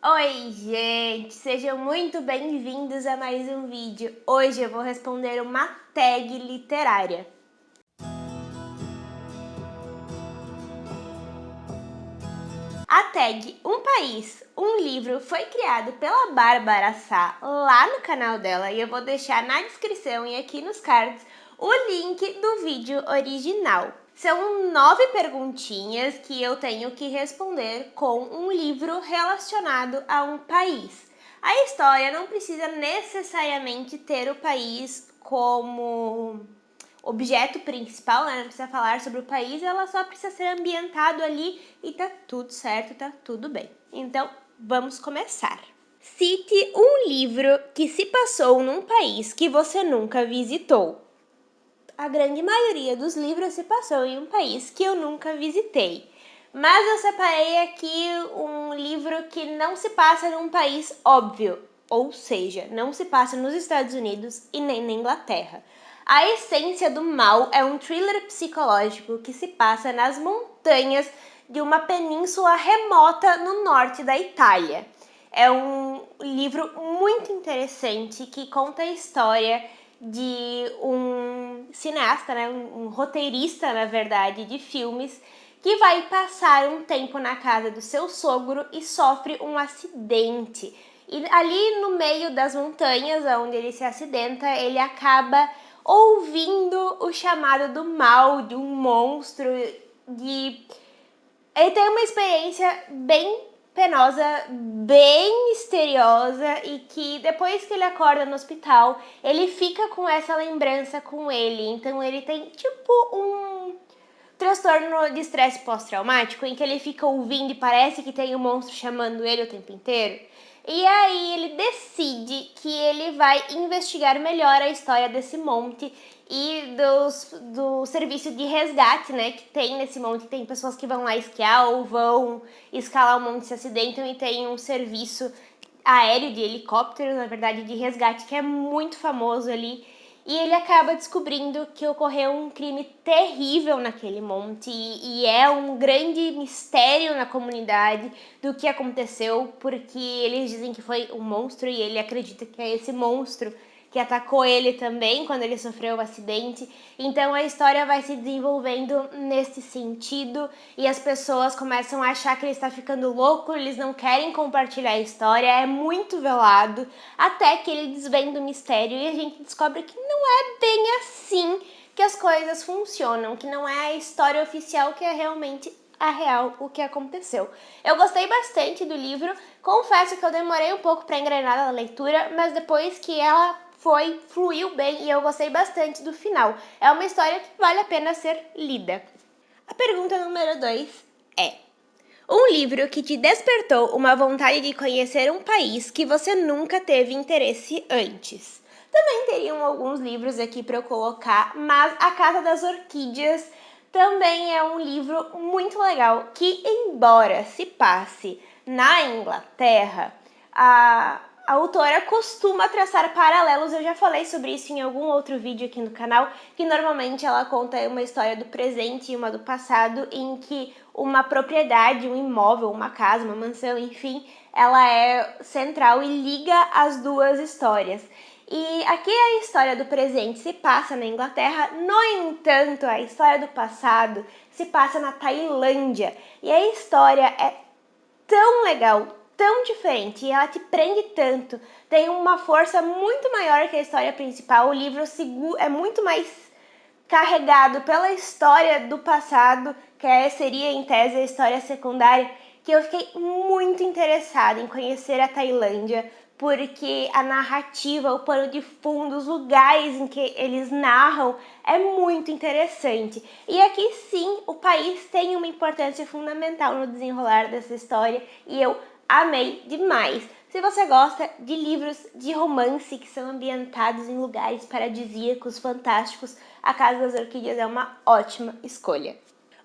Oi, gente! Sejam muito bem-vindos a mais um vídeo. Hoje eu vou responder uma tag literária. A tag Um País, um Livro foi criado pela Bárbara Sá lá no canal dela e eu vou deixar na descrição e aqui nos cards o link do vídeo original. São 9 perguntinhas que eu tenho que responder com um livro relacionado a um país. A história não precisa necessariamente ter o país como objeto principal, né? Não precisa falar sobre o país, ela só precisa ser ambientado ali e tá tudo certo, tá tudo bem. Então, vamos começar. Cite um livro que se passou num país que você nunca visitou. A grande maioria dos livros se passou em um país que eu nunca visitei. Mas eu separei aqui um livro que não se passa num país óbvio, ou seja, não se passa nos Estados Unidos e nem na Inglaterra. A Essência do Mal é um thriller psicológico que se passa nas montanhas de uma península remota no norte da Itália. É um livro muito interessante que conta a história de um cineasta, né, um roteirista, na verdade, de filmes, que vai passar um tempo na casa do seu sogro e sofre um acidente. E ali no meio das montanhas, onde ele se acidenta, ele acaba ouvindo o chamado do mal, de um monstro, de... Ele tem uma experiência bem penosa, bem misteriosa e que depois que ele acorda no hospital, ele fica com essa lembrança com ele. Então ele tem tipo um transtorno de estresse pós-traumático em que ele fica ouvindo e parece que tem um monstro chamando ele o tempo inteiro. E aí ele decide que ele vai investigar melhor a história desse monte e do serviço de resgate, né, que tem nesse monte. Tem pessoas que vão lá esquiar ou vão escalar o monte e se acidentam e tem um serviço aéreo de helicóptero, na verdade, de resgate, que é muito famoso ali. E ele acaba descobrindo que ocorreu um crime terrível naquele monte e é um grande mistério na comunidade do que aconteceu, porque eles dizem que foi um monstro e ele acredita que é esse monstro que atacou ele também quando ele sofreu o acidente. Então a história vai se desenvolvendo nesse sentido e as pessoas começam a achar que ele está ficando louco, eles não querem compartilhar a história, é muito velado, até que ele desvenda o mistério e a gente descobre que não é bem assim que as coisas funcionam, que não é a história oficial que é realmente a real o que aconteceu. Eu gostei bastante do livro, confesso que eu demorei um pouco para engrenar na leitura, mas depois que ela fluiu bem e eu gostei bastante do final. É uma história que vale a pena ser lida. A pergunta número 2 é: um livro que te despertou uma vontade de conhecer um país que você nunca teve interesse antes. Também teriam alguns livros aqui para eu colocar, mas A Casa das Orquídeas também é um livro muito legal que, embora se passe na Inglaterra, a autora costuma traçar paralelos, eu já falei sobre isso em algum outro vídeo aqui no canal, que normalmente ela conta uma história do presente e uma do passado, em que uma propriedade, um imóvel, uma casa, uma mansão, enfim, ela é central e liga as duas histórias. E aqui a história do presente se passa na Inglaterra, no entanto, a história do passado se passa na Tailândia. E a história é tão legal, tão diferente, e ela te prende tanto, tem uma força muito maior que a história principal. O livro é muito mais carregado pela história do passado, que seria em tese a história secundária, que eu fiquei muito interessada em conhecer a Tailândia, porque a narrativa, o pano de fundo, os lugares em que eles narram é muito interessante. E aqui sim, o país tem uma importância fundamental no desenrolar dessa história e eu amei demais. Se você gosta de livros de romance que são ambientados em lugares paradisíacos, fantásticos, A Casa das Orquídeas é uma ótima escolha.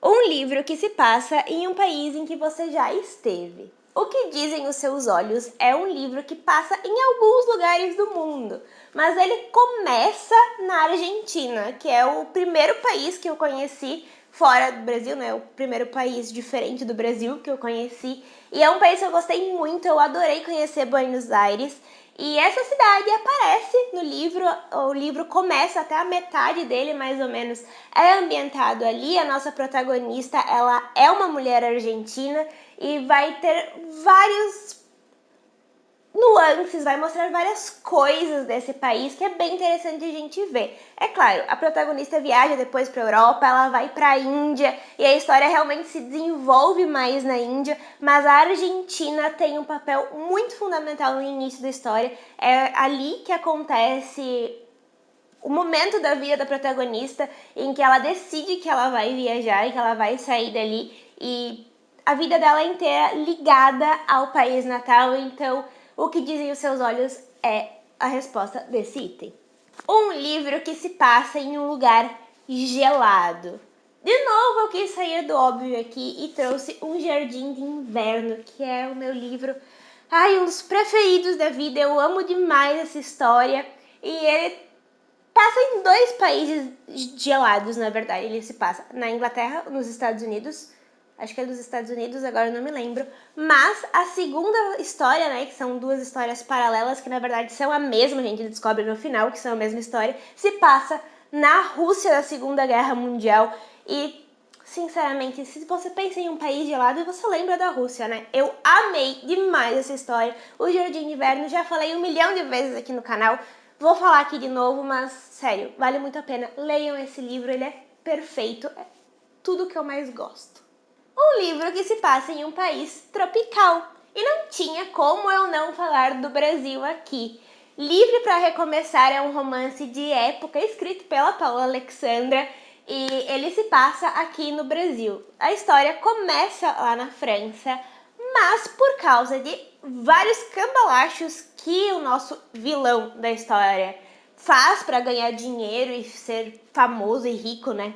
Um livro que se passa em um país em que você já esteve. O que dizem os seus olhos é um livro que passa em alguns lugares do mundo, mas ele começa na Argentina, que é o primeiro país que eu conheci fora do Brasil, né? O primeiro país diferente do Brasil que eu conheci. E é um país que eu gostei muito, eu adorei conhecer Buenos Aires. E essa cidade aparece no livro, o livro começa até a metade dele, mais ou menos, é ambientado ali. A nossa protagonista, ela é uma mulher argentina e vai ter vários nuances, vai mostrar várias coisas desse país que é bem interessante a gente ver. É claro, a protagonista viaja depois para a Europa, ela vai para a Índia e a história realmente se desenvolve mais na Índia, mas a Argentina tem um papel muito fundamental no início da história. É ali que acontece o momento da vida da protagonista em que ela decide que ela vai viajar e que ela vai sair dali, e a vida dela é inteira ligada ao país natal. Então, o que dizem os seus olhos é a resposta desse item. Um livro que se passa em um lugar gelado. De novo, eu quis sair do óbvio aqui e trouxe Um Jardim de Inverno, que é o meu livro, um dos preferidos da vida. Eu amo demais essa história e ele passa em dois países gelados, na verdade. Ele se passa na Inglaterra, nos Estados Unidos. Acho que é dos Estados Unidos, agora eu não me lembro. Mas a segunda história, né, que são duas histórias paralelas, que na verdade são a mesma, a gente descobre no final que são a mesma história, se passa na Rússia da Segunda Guerra Mundial. E, sinceramente, se você pensa em um país gelado, você lembra da Rússia, né? Eu amei demais essa história. O Jardim de Inverno, já falei 1 milhão de vezes aqui no canal. Vou falar aqui de novo, mas, sério, vale muito a pena. Leiam esse livro, ele é perfeito. É tudo que eu mais gosto. Um livro que se passa em um país tropical. E não tinha como eu não falar do Brasil aqui. Livre para Recomeçar é um romance de época escrito pela Paula Alexandra e ele se passa aqui no Brasil. A história começa lá na França, mas por causa de vários cambalachos que o nosso vilão da história faz para ganhar dinheiro e ser famoso e rico, né?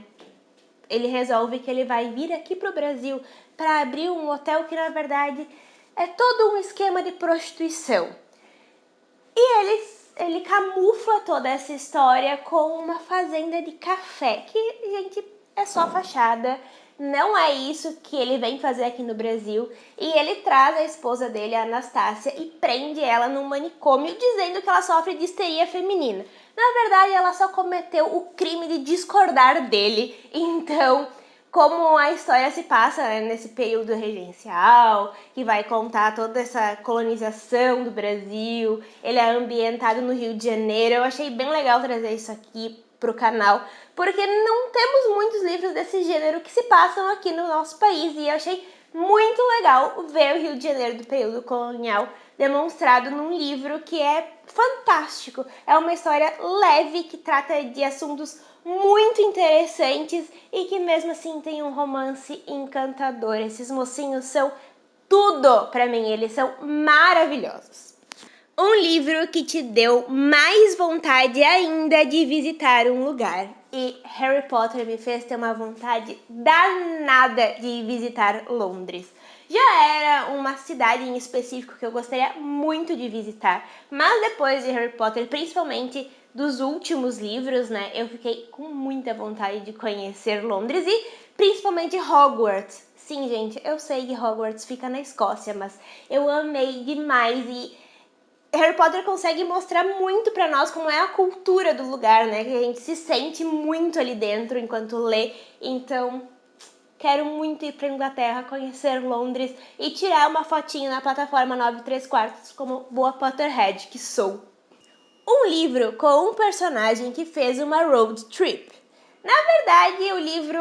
Ele resolve que ele vai vir aqui pro Brasil para abrir um hotel que na verdade é todo um esquema de prostituição. E ele camufla toda essa história com uma fazenda de café, que, gente, é só fachada. Não é isso que ele vem fazer aqui no Brasil. E ele traz a esposa dele, a Anastácia, e prende ela num manicômio, dizendo que ela sofre de histeria feminina. Na verdade, ela só cometeu o crime de discordar dele. Então, como a história se passa, né, nesse período regencial, que vai contar toda essa colonização do Brasil, ele é ambientado no Rio de Janeiro. Eu achei bem legal trazer isso aqui pro canal, porque não temos muitos livros desse gênero que se passam aqui no nosso país, e eu achei muito legal ver o Rio de Janeiro do período colonial demonstrado num livro que é fantástico. É uma história leve que trata de assuntos muito interessantes e que mesmo assim tem um romance encantador. Esses mocinhos são tudo pra mim, eles são maravilhosos. Um livro que te deu mais vontade ainda de visitar um lugar. E Harry Potter me fez ter uma vontade danada de visitar Londres. Já era uma cidade em específico que eu gostaria muito de visitar, mas depois de Harry Potter, principalmente dos últimos livros, né, eu fiquei com muita vontade de conhecer Londres e principalmente Hogwarts. Sim, gente, eu sei que Hogwarts fica na Escócia, mas eu amei demais e Harry Potter consegue mostrar muito pra nós como é a cultura do lugar, né? Que a gente se sente muito ali dentro enquanto lê. Então, quero muito ir pra Inglaterra, conhecer Londres e tirar uma fotinha na plataforma 9¾ como boa Potterhead que sou. Um livro com um personagem que fez uma road trip. Na verdade, o livro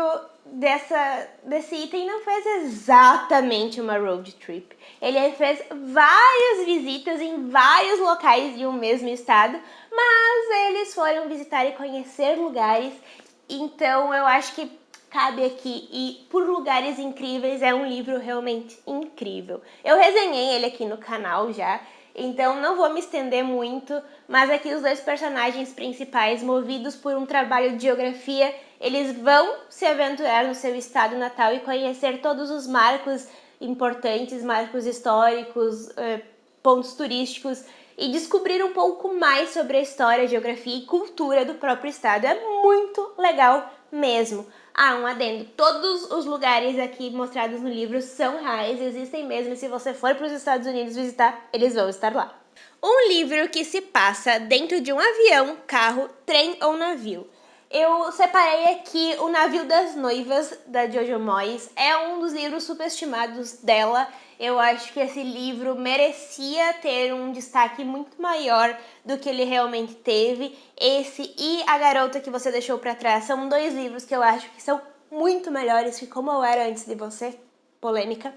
desse item não fez exatamente uma road trip. Ele fez várias visitas em vários locais de um mesmo estado, mas eles foram visitar e conhecer lugares, então eu acho que cabe aqui. E Por Lugares Incríveis é um livro realmente incrível. Eu resenhei ele aqui no canal já, então não vou me estender muito, mas aqui os dois personagens principais, movidos por um trabalho de geografia, eles vão se aventurar no seu estado natal e conhecer todos os marcos importantes, marcos históricos, pontos turísticos, e descobrir um pouco mais sobre a história, geografia e cultura do próprio estado. É muito legal mesmo. Ah, um adendo. Todos os lugares aqui mostrados no livro são reais, existem mesmo, e se você for para os Estados Unidos visitar, eles vão estar lá. Um livro que se passa dentro de um avião, carro, trem ou navio. Eu separei aqui O Navio das Noivas, da Jojo Moyes. É um dos livros superestimados dela. Eu acho que esse livro merecia ter um destaque muito maior do que ele realmente teve. Esse e A Garota que Você Deixou Pra Trás são dois livros que eu acho que são muito melhores que Como Eu Era Antes de Você. Polêmica.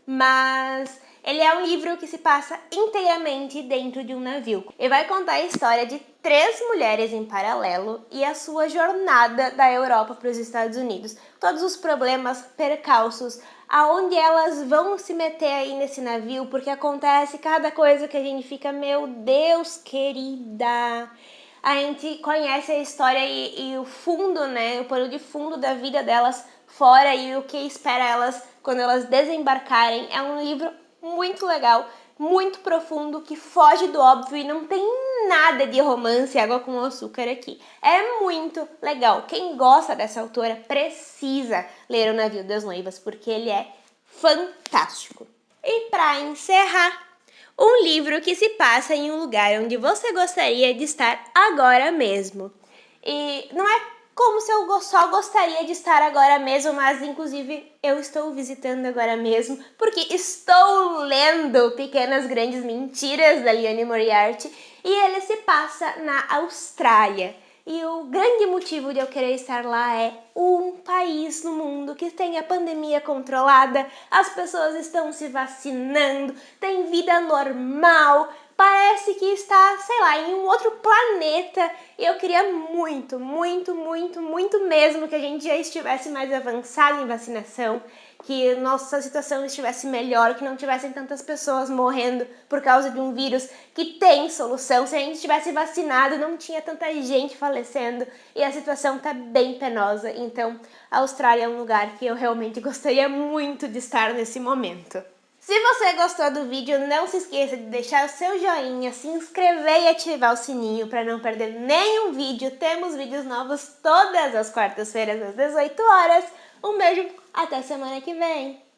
Mas ele é um livro que se passa inteiramente dentro de um navio. Ele vai contar a história de 3 mulheres em paralelo e a sua jornada da Europa para os Estados Unidos. Todos os problemas, percalços, aonde elas vão se meter aí nesse navio, porque acontece cada coisa que a gente fica, meu Deus, querida. A gente conhece a história e o fundo, né, o pano de fundo da vida delas fora e o que espera elas quando elas desembarcarem. É um livro muito legal, muito profundo, que foge do óbvio e não tem nada de romance, água com açúcar aqui. É muito legal. Quem gosta dessa autora precisa ler O Navio das Noivas, porque ele é fantástico. E para encerrar, um livro que se passa em um lugar onde você gostaria de estar agora mesmo. E não é como se eu só gostaria de estar agora mesmo, mas inclusive eu estou visitando agora mesmo, porque estou lendo Pequenas Grandes Mentiras, da Liane Moriarty, e ele se passa na Austrália. E o grande motivo de eu querer estar lá é um país no mundo que tem a pandemia controlada, as pessoas estão se vacinando, tem vida normal, parece que está, sei lá, em um outro planeta. E eu queria muito, muito, muito, muito mesmo que a gente já estivesse mais avançado em vacinação, que nossa situação estivesse melhor, que não tivessem tantas pessoas morrendo por causa de um vírus que tem solução. Se a gente tivesse vacinado, não tinha tanta gente falecendo e a situação tá bem penosa. Então, a Austrália é um lugar que eu realmente gostaria muito de estar nesse momento. Se você gostou do vídeo, não se esqueça de deixar o seu joinha, se inscrever e ativar o sininho para não perder nenhum vídeo. Temos vídeos novos todas as quartas-feiras às 18 horas. Um beijo, até semana que vem!